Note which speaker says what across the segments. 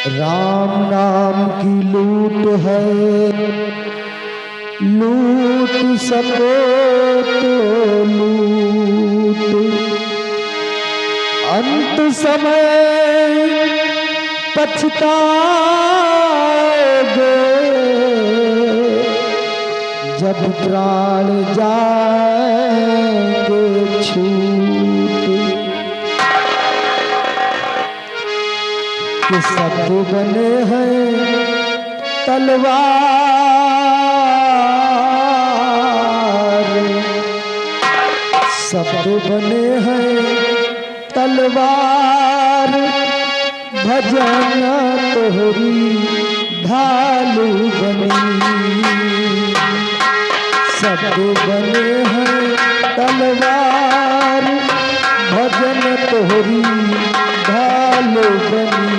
Speaker 1: राम नाम की लूट है, लूट सको तो लूट, अंत समय पछताओगे जब प्राण जाएंगे छूट। कि शब्द बने हैं तलवार, शब्द बने हैं तलवार, भजन तोहरी ढालू बनी। शब्द बने हैं तलवार, भजन तोहरी ढालू बनी।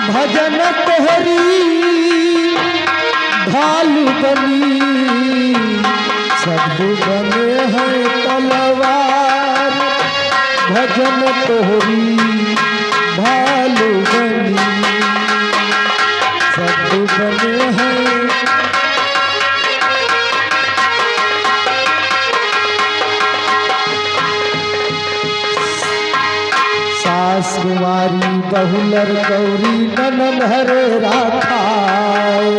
Speaker 1: भजन तोहरी ढालू बनी, शब्द बने हैं तलवार, भजन तोहरी ढालू बनी। शब्द बने हैं सास कुमारी बहुलर गौरी ननन हरे राखाए,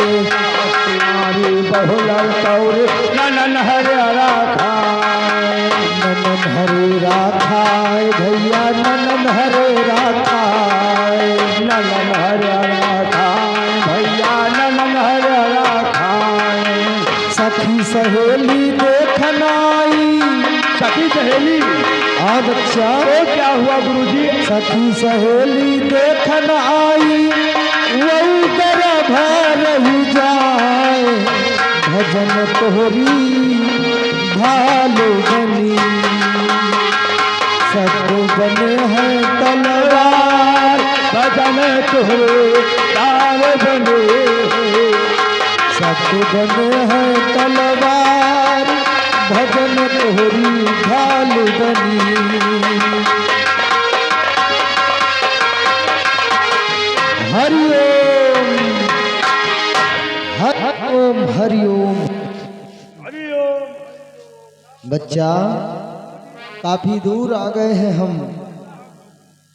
Speaker 1: कुमारी बहुलर गौरी ननन हरे राखाए, ननन हरे राखाए भैया ननन हरे राखाए, ननन हरे राखाए भैया ननन हरे राखाए। सखी सहेली देखन आई, सखी सहेली हाँ बच्चा तो क्या हुआ गुरुजी? सखी सहेली देखन आई, वही तेरा भर ही जाए, भजन तोहरी ढालू बनी। शब्द बने हैं तलवार, भजन तोहरी ढालू बनी। शब्द बने हैं तलवार, भजन तोहरी ढालू बनी। हरिओम हरिओम हरिओम हरिओम। बच्चा काफी दूर आ गए हैं हम,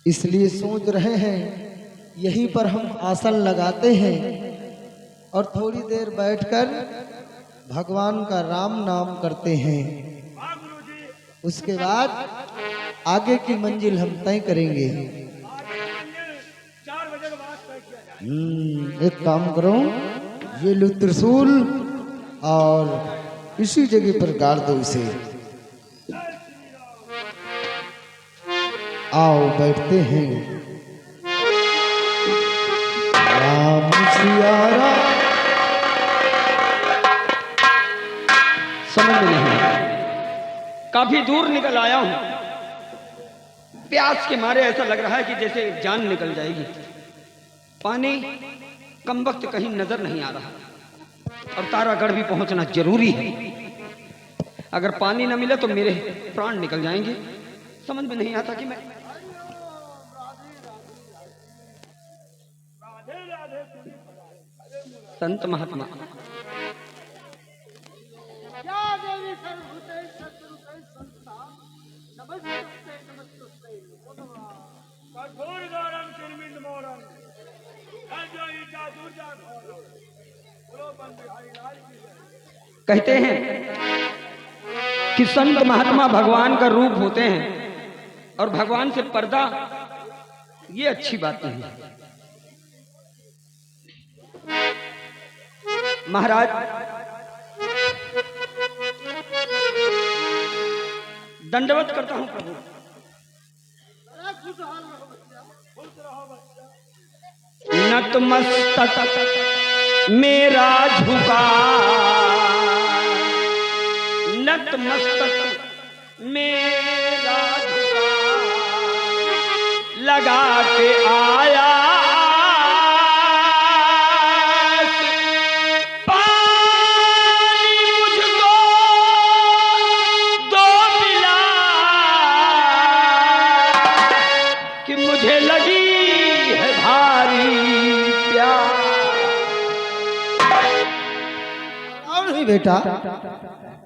Speaker 1: इसलिए सोच रहे हैं यहीं पर हम आसन लगाते हैं और थोड़ी देर बैठकर भगवान का राम नाम करते हैं। उसके बाद आगे की मंजिल हम तय करेंगे। एक काम करो, ये लो त्रिशूल और इसी जगह पर गाड़ दो इसे। आओ बैठते हैं। राम सिया राम।
Speaker 2: समझ में नहीं, काफी दूर निकल आया हूं, प्यास के मारे ऐसा लग रहा है कि जैसे जान निकल जाएगी। पानी कम वक्त कहीं नजर नहीं आ रहा और तारागढ़ भी पहुंचना जरूरी है। अगर पानी न मिले तो मेरे प्राण निकल जाएंगे। समझ में नहीं आता कि मैं संत महात्मा कहते हैं कि संत महात्मा भगवान का रूप होते हैं और भगवान से पर्दा, ये अच्छी बात नहीं है। महाराज दंडवत करता हूं प्रभु। नतमस्तक मेरा झुका, नतमस्तक मेरा झुका, लगा के आया पानी मुझको
Speaker 1: नहीं बेटा,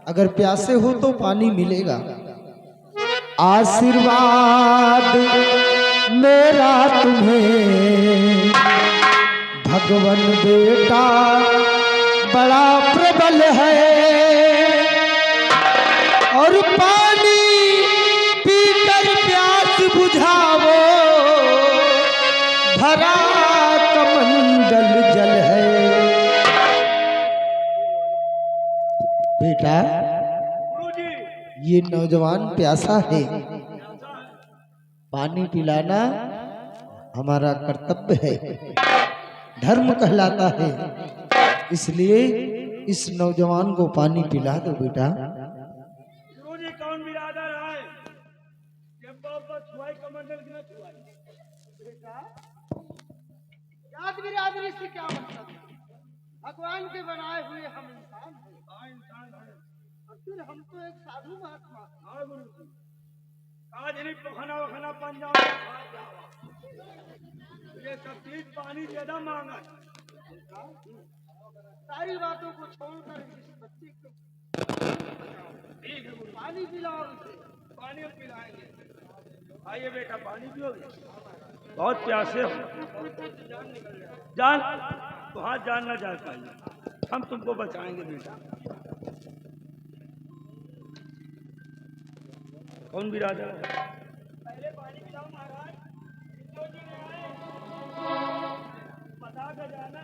Speaker 1: अगर प्यासे हो तो पानी मिलेगा। आशीर्वाद मेरा तुम्हें भगवान बेटा बड़ा प्रबल है, और पानी पीकर प्यास बुझाओ, भरा कमंडल जल है। बेटा ये नौजवान प्यासा है, पानी पिलाना हमारा कर्तव्य है, धर्म कहलाता है, इसलिए इस नौजवान को पानी पिला दो बेटा।
Speaker 3: गुरुजी कौन बिरादर है? जब बाबा छुआई कमंडल की ना छुआई बेटा,
Speaker 4: जात बिरादरी से क्या मतलब? भगवान के बनाए हुए हम इंसान हैं।
Speaker 3: इंसान है
Speaker 4: और फिर हम तो एक साधु महात्मा।
Speaker 3: हाँ गुरुजी, आज नहीं पखाना वखाना पंजाब ये सब चीज पानी ज्यादा मांगा।
Speaker 4: सारी बातों को छोड़कर इस बच्चे को
Speaker 3: ठीक है गुरु,
Speaker 4: पानी पिलाओ।
Speaker 3: पानी हम पिलाएंगे। आइए बेटा पानी पियोगे? बहुत प्यासे हो। जान तो हाथ जान ना जा पाइए, हम तुमको बचाएंगे बेटा। कौन बिरादर है? पहले पानी पिलाओ महाराज। बता के जाना।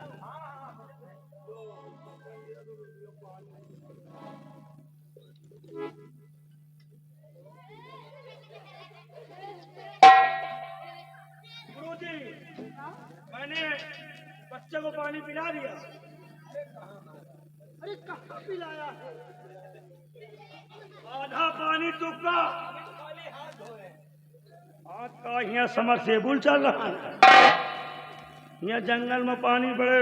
Speaker 3: गुरुजी मैंने बच्चे को पानी पिला दिया।
Speaker 4: अरे कहाँ पिलाया है?
Speaker 3: आधा पानी तुक्का, हाथ का यहाँ समरसेबुल चल रहा है। यहाँ जंगल में पानी बड़े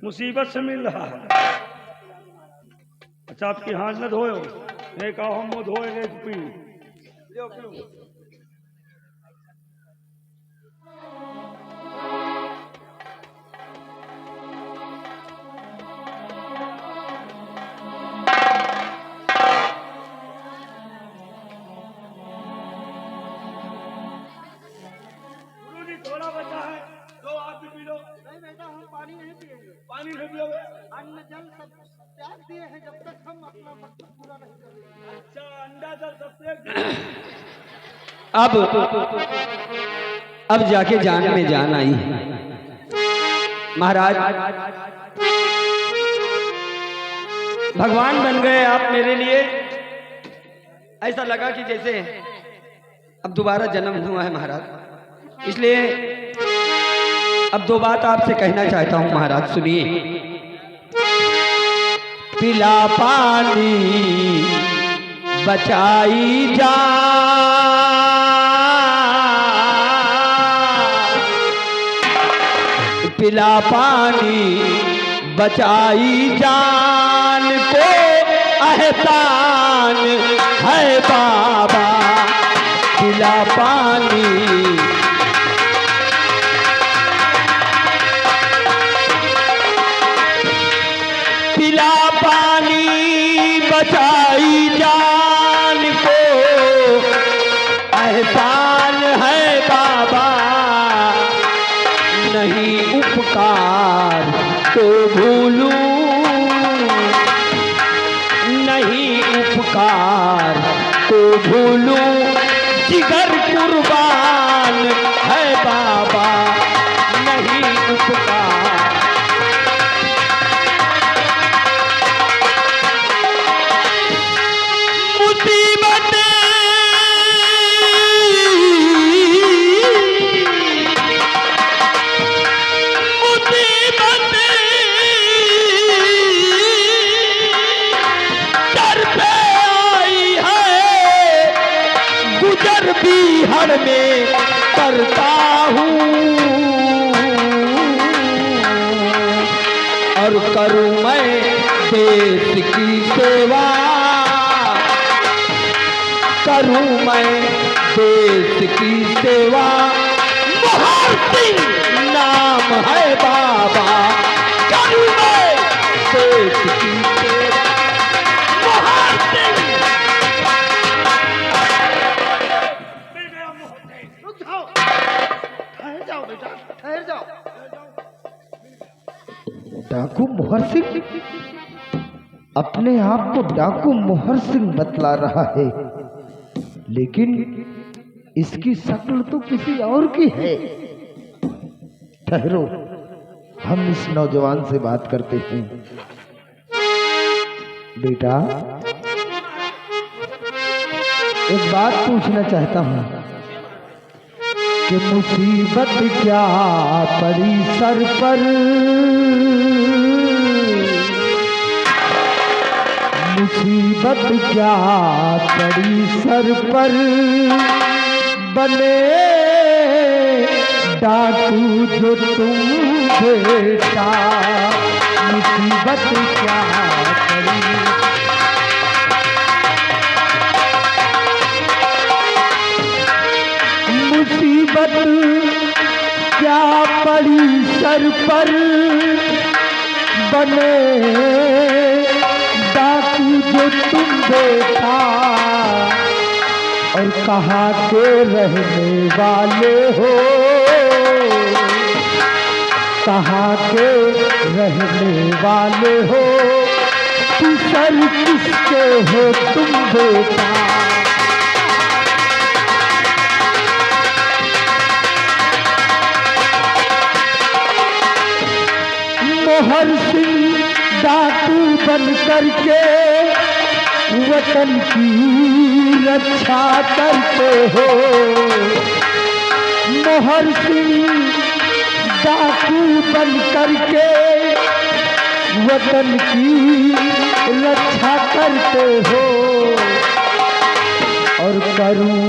Speaker 3: मुसीबत से मिल रहा है। अच्छा आपकी हाथ न धोयो, नहीं कहा हम वो धोए ले पी लो पियो। थोड़ा बचा है, दो आप भी पी लो।
Speaker 4: नहीं बेटा, हम पानी नहीं पिएंगे।
Speaker 3: पानी नहीं पियोगे?
Speaker 4: अन्न जल सब त्याग दिए हैं जब तक हम अपना मकसद पूरा नहीं करेंगे।
Speaker 3: अच्छा अंडा जल सबसे
Speaker 2: अब जाके जान में जान आई। महाराज भगवान बन गए आप मेरे लिए। ऐसा लगा कि जैसे अब दोबारा जन्म हुआ है महाराज। इसलिए अब दो बात आपसे कहना चाहता हूं महाराज, सुनिए। पिला पानी बचाई जा, पिला पानी बचाई जान को एहसान है बाबा। पिला पानी पिला पानी बचाई जान को एहसान है बाबा। नहीं उपकार तो भूलूं, नहीं उपकार तो भूलूं, जिगर कुर्बान है बाबा। नहीं उपकार बिहार में करता हूँ और करूँ मैं देश की सेवा, करूँ मैं देश की सेवा। मोहर सिंह नाम है बाबा, करूँ मैं देश की सेवा।
Speaker 1: मोहर सिंह अपने आप को डाकू मोहर सिंह बतला रहा है, लेकिन इसकी शक्ल तो किसी और की है। ठहरो, हम इस नौजवान से बात करते हैं। बेटा, एक बात पूछना चाहता हूं कि मुसीबत क्या पड़ी सर पर, मुसीबत क्या पड़ी सर पर, बने डाकू जो तुम बेटा, मुसीबत क्या पड़ी। मुसीबत क्या पड़ी सर पर, बने डाकू जो तुम बेटा, और कहाँ के रहने वाले हो, कहाँ के रहने वाले हो, तू सर किसके हो तुम बेटा। मोहर सिंह डाकू बन करके वतन की रक्षा करते हो, मोहर सिंह डाकू बन करके वतन की रक्षा करते हो, और करूं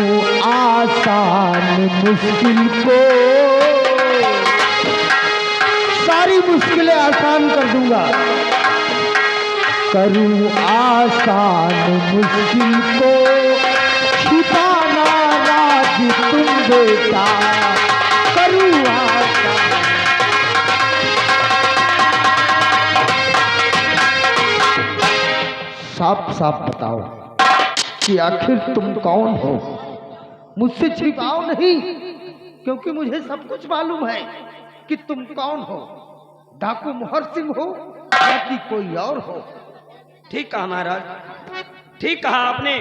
Speaker 1: आसान मुश्किल को, सारी मुश्किलें आसान कर दूंगा, करूं आसान मुश्किल को, छिपाना राज तुम बेटा, करूं आसान। साफ साफ बताओ कि आखिर तुम कौन हो, मुझसे छिपाओ नहीं, क्योंकि मुझे सब कुछ मालूम है कि तुम कौन हो, डाकू मोहर सिंह हो या कि कोई और हो।
Speaker 2: ठीक कहा महाराज, ठीक कहा आपने,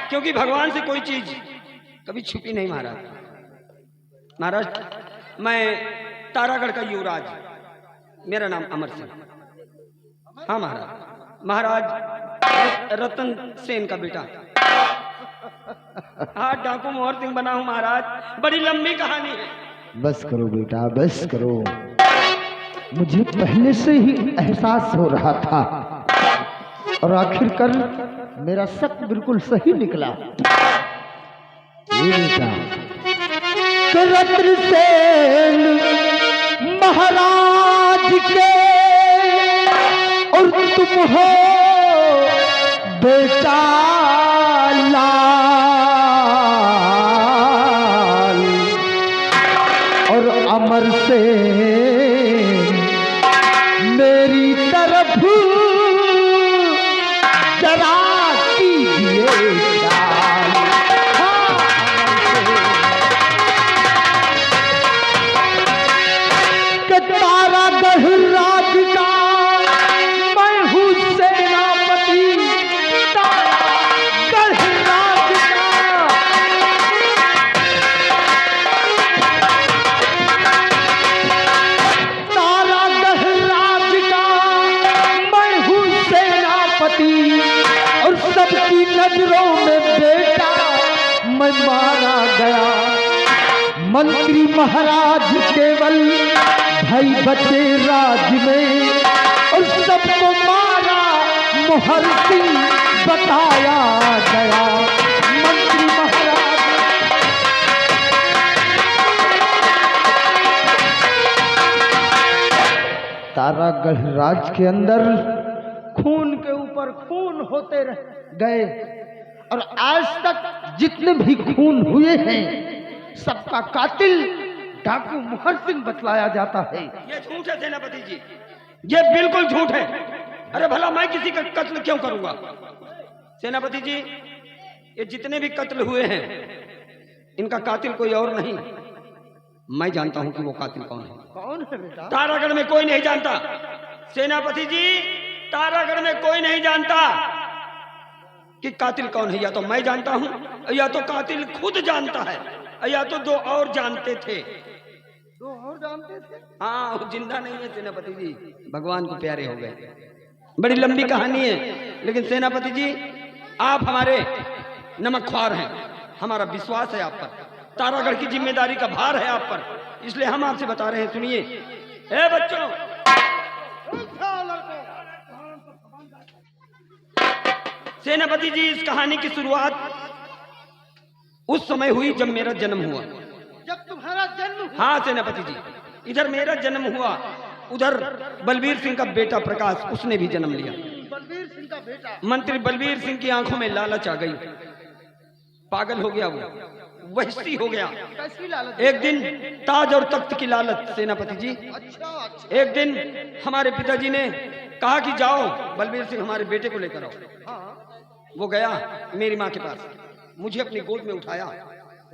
Speaker 2: क्योंकि भगवान से कोई चीज कभी छुपी नहीं महाराज। महाराज, मैं तारागढ़ का युवराज, मेरा नाम अमर सिंह। हाँ महाराज, महाराज रतन सेन का बेटा। हाँ, डाकू मोहर सिंह बना हूँ महाराज, बड़ी लंबी कहानी है।
Speaker 1: बस करो बेटा, बस करो, मुझे पहले से ही एहसास हो रहा था, और आखिरकार मेरा शक बिल्कुल सही निकला। ये बेटा रतन सेन महाराज के, और तुम हो बेटा लाल, और अमर सेन मेरी तरफ जरा कीजिए ख्याल। हाँ, कि तारागढ़ राज का मैं हूँ सेनापति, तारागढ़ राज का, तारागढ़ राज का मैं हूँ सेनापति, और सबकी नजरों में बेटा मैं मारा गया। मंत्री महाराज केवल भाई बचे राज में, और सबको मारा मोहर सिंह बताया गया। मंत्री महाराज तारागढ़ राज के अंदर खून के ऊपर खून होते गए, और आज तक जितने भी खून हुए हैं सबका कातिल डाकू मोहर सिंह बतलाया जाता है।
Speaker 2: ये झूठ है सेनापति जी, ये बिल्कुल झूठ है। अरे भला मैं किसी का कत्ल क्यों करूंगा? सेनापति जी, ये जितने भी कत्ल हुए हैं इनका कातिल कोई और नहीं, मैं जानता हूं कि वो कातिल कौन है।
Speaker 1: कौन है बेटा?
Speaker 2: तारागढ़ में कोई नहीं जानता, सेनापति जी, तारागढ़ में कोई नहीं जानता कि कातिल कौन है। या तो मैं जानता हूं, या तो कातिल खुद जानता है, या तो दो और जानते थे।
Speaker 4: दो और जानते थे?
Speaker 2: हाँ, वो जिंदा नहीं है सेनापति जी, भगवान को प्यारे हो गए। बड़ी लंबी कहानी है, लेकिन सेनापति जी आप हमारे नमकख्वार हैं, हमारा विश्वास है आप पर, तारागढ़ की जिम्मेदारी का भार है आप पर, इसलिए हम आपसे बता रहे हैं। सुनिए। ए बच्चों, सेनापति जी, इस कहानी की शुरुआत उस समय हुई जब मेरा जन्म हुआ।
Speaker 4: जब तुम्हारा जन्म हुआ?
Speaker 2: हाँ सेनापति जी, इधर मेरा जन्म हुआ, उधर बलबीर सिंह का बेटा प्रकाश, उसने भी जन्म लिया।
Speaker 4: बलबीर सिंह का बेटा?
Speaker 2: मंत्री बलबीर सिंह की आंखों में लालच आ गई, पागल हो गया, वो वहशी हो गया।
Speaker 4: कैसी लालच?
Speaker 2: एक दिन ताज और तख्त की लालच सेनापति जी।
Speaker 4: अच्छा।
Speaker 2: एक दिन हमारे पिताजी ने कहा कि जाओ बलबीर सिंह हमारे बेटे को लेकर आओ।
Speaker 4: हाँ।
Speaker 2: वो गया मेरी माँ के पास, मुझे अपनी गोद में उठाया,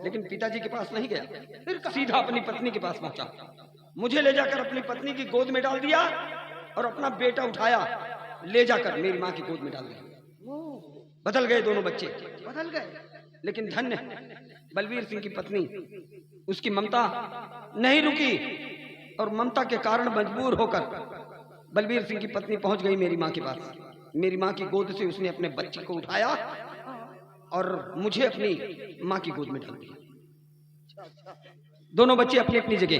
Speaker 2: लेकिन पिताजी के पास नहीं गया, फिर सीधा अपनी पत्नी के पास पहुंचा। मुझे ले जाकर अपनी पत्नी की गोद में डाल दिया और अपना बेटा उठाया, ले जाकर मेरी माँ की गोद में डाल दिया। बदल गए दोनों बच्चे,
Speaker 4: बदल गए।
Speaker 2: लेकिन धन्य बलबीर सिंह की पत्नी, उसकी ममता नहीं रुकी और ममता के कारण मजबूर होकर बलबीर सिंह की पत्नी पहुंच गई मेरी माँ के पास। मेरी माँ की गोद से उसने अपने बच्चे को उठाया और मुझे अपनी माँ की गोद में डाल दिया। दोनों बच्चे अपनी अपनी जगह,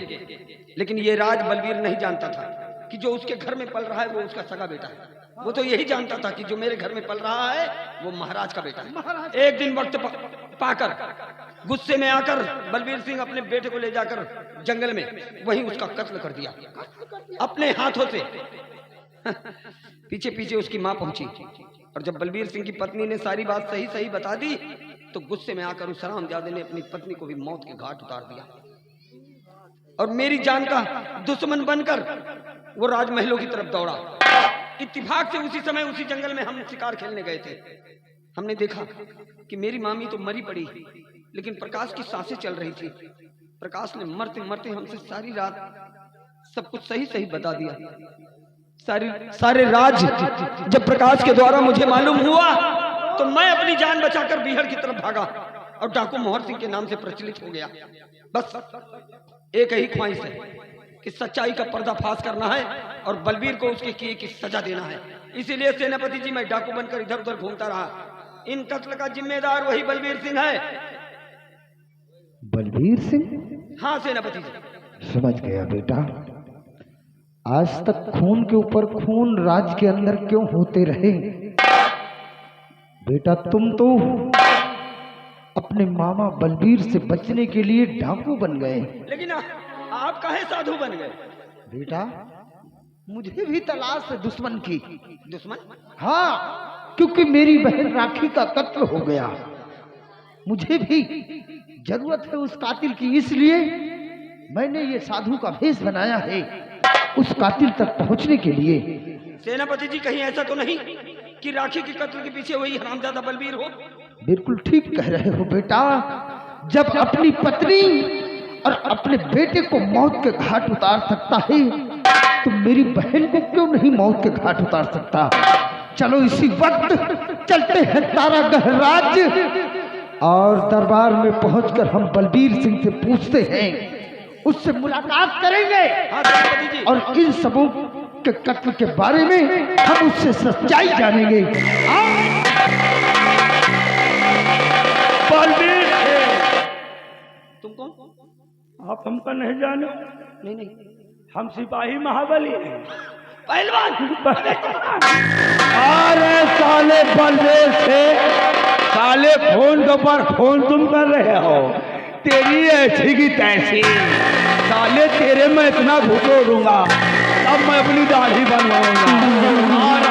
Speaker 2: लेकिन ये राज बलबीर नहीं जानता था कि जो उसके घर में पल रहा है वो उसका सगा बेटा है। वो तो यही जानता था कि जो मेरे घर में पल रहा है वो महाराज का बेटा है। एक दिन वक्त पाकर गुस्से में आकर बलबीर सिंह अपने बेटे को ले जाकर जंगल में वहीं उसका कत्ल कर दिया अपने हाथों से। पीछे पीछे उसकी मां पहुंची और जब बलबीर सिंह की पत्नी ने सारी बात सही सही बता दी तो गुस्से में आकर उस हरामजादे ने अपनी पत्नी को भी मौत के घाट उतार दिया और मेरी जान का दुश्मन बनकर वो राजमहलों की तरफ दौड़ा। इत्तेफाक से उसी समय उसी जंगल में हम शिकार खेलने गए थे। हमने देखा कि मेरी मामी तो मरी पड़ी, लेकिन प्रकाश की सांसें चल रही थी। प्रकाश ने मरते मरते हमसे सारी रात सब कुछ सही सही बता दिया। सारे राज जब प्रकाश के द्वारा मुझे मालूम हुआ तो मैं अपनी जान बचाकर बीहड़ की तरफ भागा और डाकू मोहर सिंह के नाम से प्रचलित हो गया। बस एक ही ख्वाहिश है कि सच्चाई का पर्दाफाश करना है और बलबीर को उसके किए की सजा देना है। इसीलिए सेनापति जी मैं डाकू बनकर इधर उधर घूमता रहा। इन कत्ल का जिम्मेदार वही बलबीर सिंह है।
Speaker 1: बलबीर सिंह?
Speaker 2: हाँ सेनापति जी।
Speaker 1: समझ गया बेटा। आज तक खून के ऊपर खून राज्य के अंदर क्यों होते रहे? बेटा तुम तो अपने मामा बलबीर से बचने के लिए डाकू बन गए।
Speaker 2: लेकिन आप काहे साधु बन गए?
Speaker 1: बेटा मुझे भी तलाश है दुश्मन की।
Speaker 2: दुश्मन?
Speaker 1: हाँ, क्योंकि मेरी बहन राखी का कत्ल हो गया। मुझे भी जरूरत है उस कातिल की, इसलिए मैंने ये साधु का भेष बनाया है उस कातिल तक पहुंचने के लिए।
Speaker 2: सेनापति जी कहीं ऐसा तो नहीं कि राखी के कत्ल के पीछे वही हरामजादा बलबीर हो?
Speaker 1: बिल्कुल ठीक कह रहे हो बेटा। जब अपनी पत्नी और अपने बेटे को मौत के घाट उतार सकता है तो मेरी बहन को क्यों नहीं मौत के घाट उतार सकता? चलो इसी वक्त चलते हैं तारागढ़ राज्य और दरबार में पहुंचकर हम बलबीर सिंह से पूछते हैं, उससे मुलाकात करेंगे।
Speaker 2: हाँ सेनापति जी।
Speaker 1: और इन सबों के कत्ल के बारे में हम उससे सच्चाई जानेंगे।
Speaker 3: बलबीर
Speaker 2: तुम कौन?
Speaker 3: आप हमको नहीं जानो?
Speaker 2: नहीं नहीं,
Speaker 3: हम सिपाही महाबली हैं।
Speaker 2: पहलवान।
Speaker 3: अरे साले बलबीर से साले फोन के ऊपर फोन तुम कर रहे हो, तेरी ऐसी की तैसी। साले तेरे में इतना घुसो दूंगा तब मैं अपनी दाढ़ी बनवाऊंगा।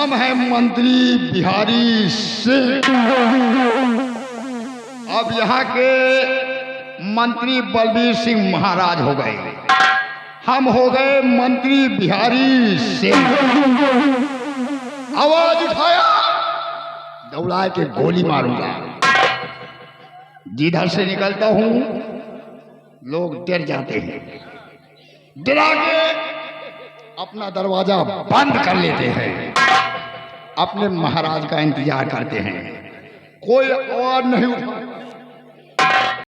Speaker 5: हम हैं मंत्री बिहारी सिंह। अब यहाँ के मंत्री बलबीर सिंह महाराज हो गए, हम हो गए मंत्री बिहारी सिंह। आवाज उठाया, दौड़ा के गोली मारूंगा। जिधर से निकलता हूं लोग डर जाते हैं, डरा के अपना दरवाजा बंद कर लेते हैं, अपने महाराज का इंतजार करते हैं। कोई और नहीं उठा